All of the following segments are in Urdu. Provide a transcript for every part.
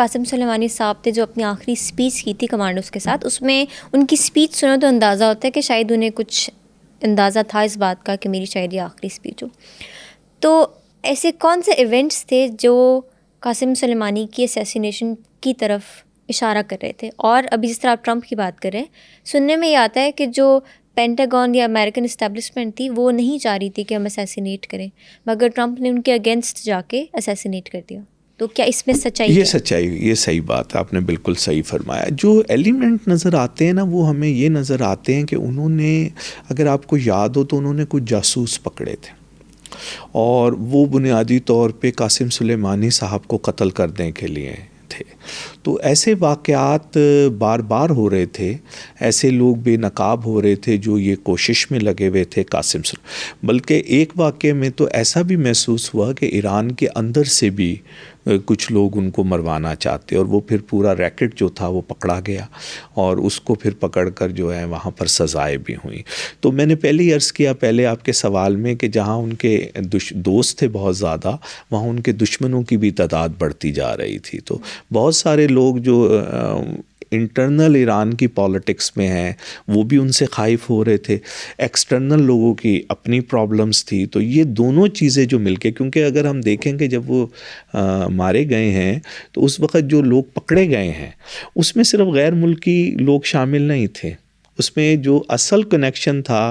قاسم سلیمانی صاحب نے جو اپنی آخری اسپیچ کی تھی کمانڈوز کے ساتھ، اس میں ان کی اسپیچ سنو تو اندازہ ہوتا ہے کہ شاید انہیں کچھ اندازہ تھا اس بات کا کہ میری شاید یہ آخری اسپیچ ہو. تو ایسے کون سے ایونٹس تھے جو قاسم سلیمانی کی اسیسینیشن کی طرف اشارہ کر رہے تھے؟ اور ابھی جس طرح آپ ٹرمپ کی بات کریں، سننے میں یہ آتا ہے کہ جو پینٹاگون یا امریکن اسٹیبلشمنٹ تھی وہ نہیں چاہ رہی تھی کہ ہم اسیسینیٹ کریں، مگر ٹرمپ نے ان کے اگینسٹ جا کے اسیسینیٹ کر دیا. تو کیا اس میں سچائی یہ سچائی، یہ صحیح بات ہے، آپ نے بالکل صحیح فرمایا. جو ایلیمنٹ نظر آتے ہیں نا، وہ ہمیں یہ نظر آتے ہیں کہ انہوں نے، اگر آپ کو یاد ہو تو انہوں نے کچھ جاسوس پکڑے تھے، اور وہ بنیادی طور پہ قاسم سلیمانی صاحب کو قتل کرنے کے لیے تھے. تو ایسے واقعات بار بار ہو رہے تھے، ایسے لوگ بے نقاب ہو رہے تھے جو یہ کوشش میں لگے ہوئے تھے قاسم بلکہ ایک واقعے میں تو ایسا بھی محسوس ہوا کہ ایران کے اندر سے بھی کچھ لوگ ان کو مروانا چاہتے، اور وہ پھر پورا ریکٹ جو تھا وہ پکڑا گیا، اور اس کو پھر پکڑ کر جو ہے وہاں پر سزائیں بھی ہوئیں. تو میں نے پہلے ہی عرض کیا پہلے آپ کے سوال میں کہ جہاں ان کے دوست تھے بہت زیادہ، وہاں ان کے دشمنوں کی بھی تعداد بڑھتی جا رہی تھی. تو بہت سارے لوگ جو انٹرنل ایران کی پالیٹکس میں ہیں وہ بھی ان سے خائف ہو رہے تھے، ایکسٹرنل لوگوں کی اپنی پرابلمز تھی. تو یہ دونوں چیزیں جو مل کے، کیونکہ اگر ہم دیکھیں کہ جب وہ مارے گئے ہیں تو اس وقت جو لوگ پکڑے گئے ہیں اس میں صرف غیر ملکی لوگ شامل نہیں تھے، اس میں جو اصل کنیکشن تھا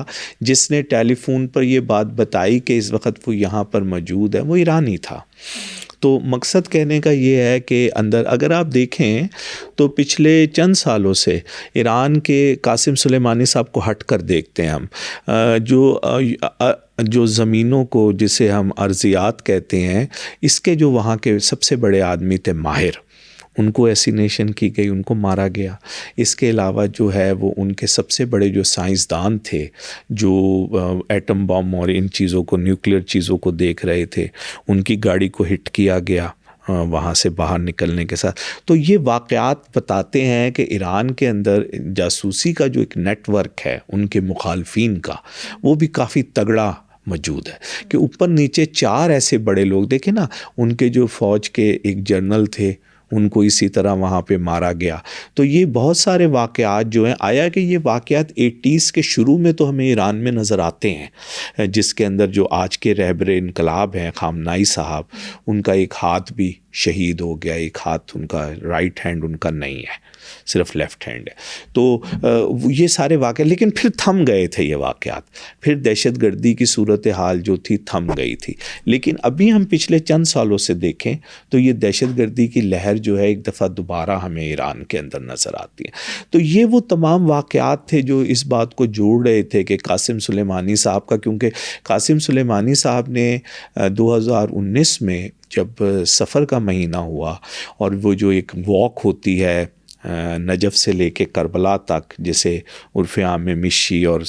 جس نے ٹیلی فون پر یہ بات بتائی کہ اس وقت وہ یہاں پر موجود ہے، وہ ایرانی تھا. تو مقصد کہنے کا یہ ہے کہ اندر اگر آپ دیکھیں تو پچھلے چند سالوں سے ایران کے قاسم سلیمانی صاحب کو ہٹ کر دیکھتے ہیں ہم، جو زمینوں کو جسے ہم ارضیات کہتے ہیں، اس کے جو وہاں کے سب سے بڑے آدمی تھے ماہر، ان کو ایسینیشن کی گئی، ان کو مارا گیا. اس کے علاوہ جو ہے وہ ان کے سب سے بڑے جو سائنسدان تھے جو ایٹم بم اور ان چیزوں کو، نیوکلیر چیزوں کو دیکھ رہے تھے، ان کی گاڑی کو ہٹ کیا گیا وہاں سے باہر نکلنے کے ساتھ. تو یہ واقعات بتاتے ہیں کہ ایران کے اندر جاسوسی کا جو ایک نیٹ ورک ہے ان کے مخالفین کا، وہ بھی کافی تگڑا موجود ہے، کہ اوپر نیچے چار ایسے بڑے لوگ دیکھیں نا، ان کے جو فوج کے ایک جنرل تھے ان کو اسی طرح وہاں پہ مارا گیا. تو یہ بہت سارے واقعات جو ہیں، آیا کہ یہ واقعات 80s کے شروع میں تو ہمیں ایران میں نظر آتے ہیں، جس کے اندر جو آج کے رہبر انقلاب ہیں خامنائی صاحب، ان کا ایک ہاتھ بھی شہید ہو گیا، ایک ہاتھ ان کا، رائٹ ہینڈ ان کا نہیں ہے، صرف لیفٹ ہینڈ ہے. تو یہ سارے واقعات، لیکن پھر تھم گئے تھے یہ واقعات، پھر دہشت گردی کی صورتحال جو تھی تھم گئی تھی. لیکن ابھی ہم پچھلے چند سالوں سے دیکھیں تو یہ دہشت گردی کی لہر جو ہے ایک دفعہ دوبارہ ہمیں ایران کے اندر نظر آتی ہے. تو یہ وہ تمام واقعات تھے جو اس بات کو جوڑ رہے تھے کہ قاسم سلیمانی صاحب کا، کیونکہ قاسم سلیمانی صاحب نے 2019 میں جب سفر کا مہینہ ہوا، اور وہ جو ایک واک ہوتی ہے نجف سے لے کے کربلا تک، جسے عرف عام میں مشی اور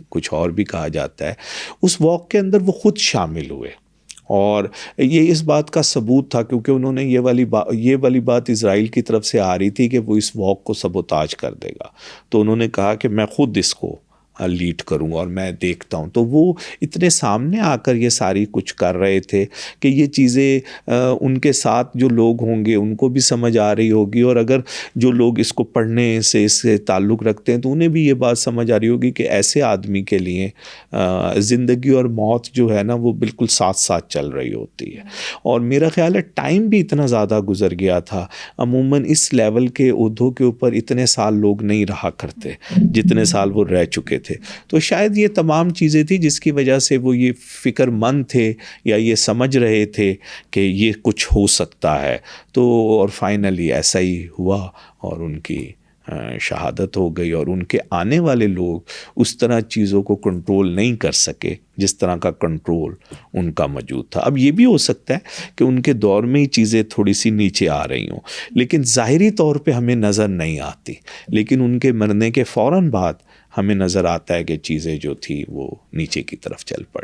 کچھ اور بھی کہا جاتا ہے، اس واک کے اندر وہ خود شامل ہوئے. اور یہ اس بات کا ثبوت تھا، کیونکہ انہوں نے یہ والی بات اسرائیل کی طرف سے آ رہی تھی کہ وہ اس واک کو سبوتاج کر دے گا. تو انہوں نے کہا کہ میں خود اس کو لیڈ کروں اور میں دیکھتا ہوں. تو وہ اتنے سامنے آ کر یہ ساری کچھ کر رہے تھے کہ یہ چیزیں ان کے ساتھ جو لوگ ہوں گے ان کو بھی سمجھ آ رہی ہوگی، اور اگر جو لوگ اس کو پڑھنے سے اس سے تعلق رکھتے ہیں تو انہیں بھی یہ بات سمجھ آ رہی ہوگی کہ ایسے آدمی کے لیے زندگی اور موت جو ہے نا وہ بالکل ساتھ ساتھ چل رہی ہوتی ہے. اور میرا خیال ہے ٹائم بھی اتنا زیادہ گزر گیا تھا، عموماً اس لیول کے عہدوں کے اوپر اتنے سال لوگ نہیں رہا کرتے جتنے سال وہ رہ چکے تھے. تو شاید یہ تمام چیزیں تھیں جس کی وجہ سے وہ یہ فکر مند تھے یا یہ سمجھ رہے تھے کہ یہ کچھ ہو سکتا ہے. تو اور فائنلی ایسا ہی ہوا اور ان کی شہادت ہو گئی، اور ان کے آنے والے لوگ اس طرح چیزوں کو کنٹرول نہیں کر سکے جس طرح کا کنٹرول ان کا موجود تھا. اب یہ بھی ہو سکتا ہے کہ ان کے دور میں ہی چیزیں تھوڑی سی نیچے آ رہی ہوں، لیکن ظاہری طور پہ ہمیں نظر نہیں آتی، لیکن ان کے مرنے کے فوراً بعد ہمیں نظر آتا ہے کہ چیزیں جو تھی وہ نیچے کی طرف چل پڑی.